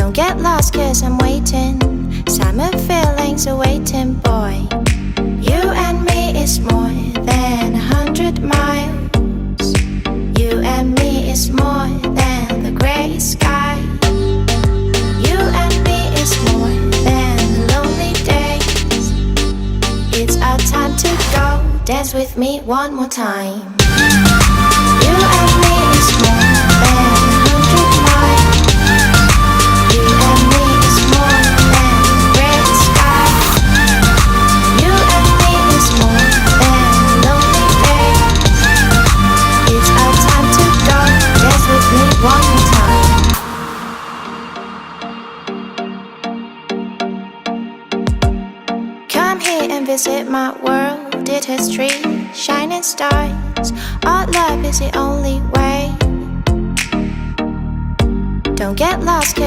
Don't get lost cause I'm waiting. Summer feelings are waiting, boy. You and me is more than 100 miles. You and me is more than the grey sky. You and me is more than the lonely days. It's our time to go. Dance with me one more time. You and me is more than 100 miles. You and me is more than gray sky. You and me is more than lonely days. It's our time to go. Dance with me one more time. Come here and visit my world. It has trees, shining stars. Our love is the only way. Don't get lost